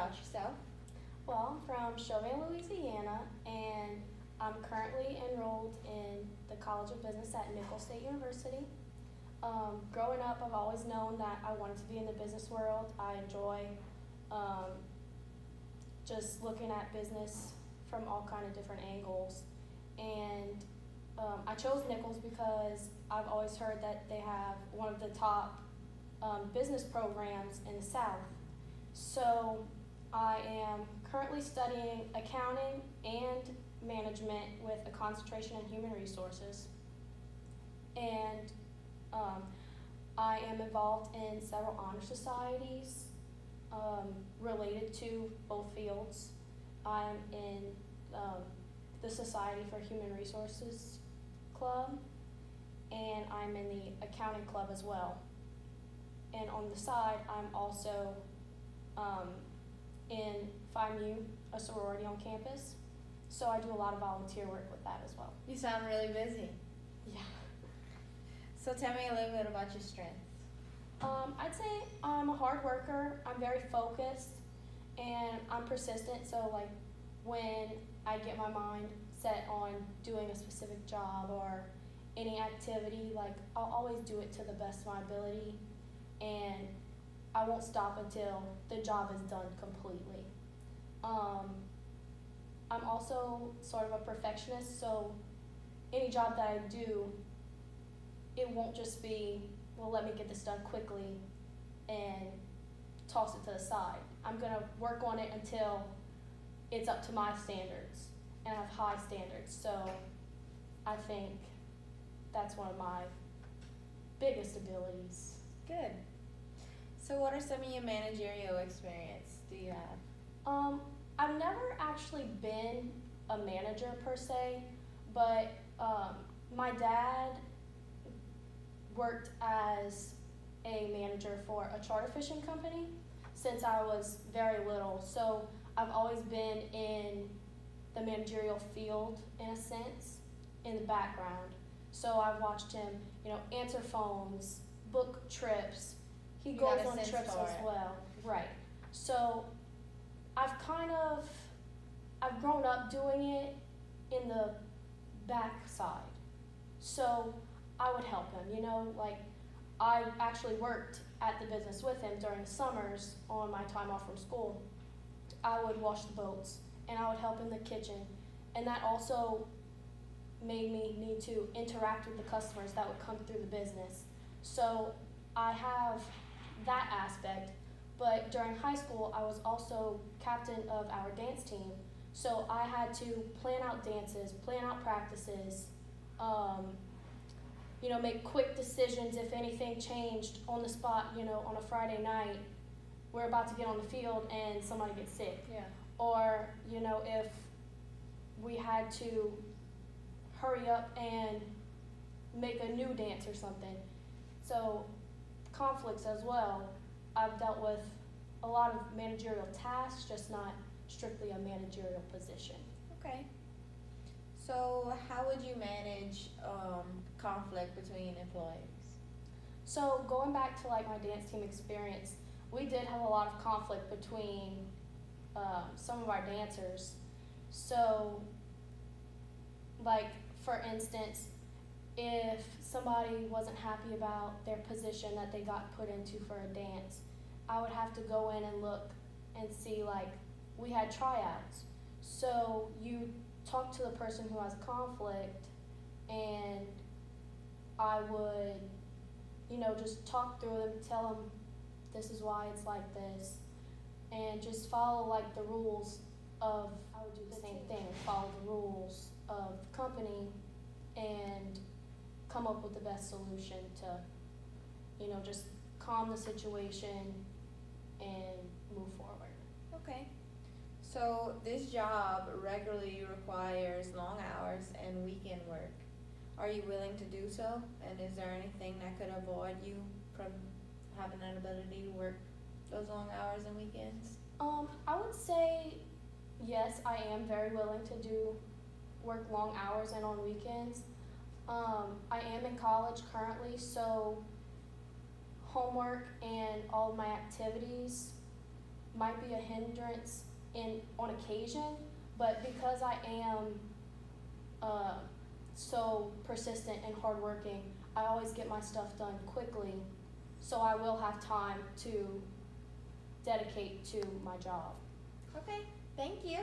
about yourself. Well, I'm from Chauvin, Louisiana, and I'm currently enrolled in the College of Business at Nicholls State University. Growing up, I've always known that I wanted to be in the business world. I enjoy um, just looking at business from all kind of different angles. And I chose Nicholls because I've always heard that they have one of the top business programs in the South. So I am currently studying accounting and management with a concentration in human resources. And I am involved in several honor societies related to both fields. I'm in the Society for Human Resources Club, and I'm in the accounting club as well. And on the side, I'm also in Phi Mu, a sorority on campus. So I do a lot of volunteer work with that as well. You sound really busy. Yeah. So tell me a little bit about your strengths. I'd say I'm a hard worker. I'm very focused, and I'm persistent. So like when I get my mind set on doing a specific job or any activity, like I'll always do it to the best of my ability, and I won't stop until the job is done completely. I'm also sort of a perfectionist, so any job that I do, it won't just be, well, let me get this done quickly and toss it to the side. I'm going to work on it until it's up to my standards, and I have high standards. So I think that's one of my biggest abilities. Good. So what are some of your managerial experience do you have? I've never actually been a manager per se, but my dad worked as a manager for a charter fishing company since I was very little. So I've always been in the managerial field in a sense, in the background. So I've watched him, answer phones, book trips. He goes on trips as well. Right. So I've grown up doing it in the backside. So I would help him, like I actually worked at the business with him during the summers on my time off from school. I would wash the boats and I would help in the kitchen, and that also made me need to interact with the customers that would come through the business. So I have that aspect, but during high school I was also captain of our dance team, so I had to plan out dances, plan out practices, make quick decisions if anything changed on the spot. On a Friday night, we're about to get on the field and somebody gets sick. Yeah. Or, if we had to hurry up and make a new dance or something. So conflicts as well. I've dealt with a lot of managerial tasks, just not strictly a managerial position. Okay. So how would you manage conflict between employees? So going back to like my dance team experience, we did have a lot of conflict between some of our dancers. So like for instance, if somebody wasn't happy about their position that they got put into for a dance, I would have to go in and look and see, like, we had tryouts. So you talk to the person who has a conflict, and I would, just talk through them, tell them this is why it's like this, and just follow like the rules of, I would do the same thing, follow the rules of the company and come up with the best solution to, just calm the situation and move forward. Okay. So this job regularly requires long hours and weekend work. Are you willing to do so? And is there anything that could avoid you from having an ability to work those long hours and weekends? I would say yes, I am very willing to work long hours and on weekends. I am in college currently, so homework and all of my activities might be a hindrance on occasion, but because I am so persistent and hardworking, I always get my stuff done quickly, so I will have time to dedicate to my job. Okay, thank you.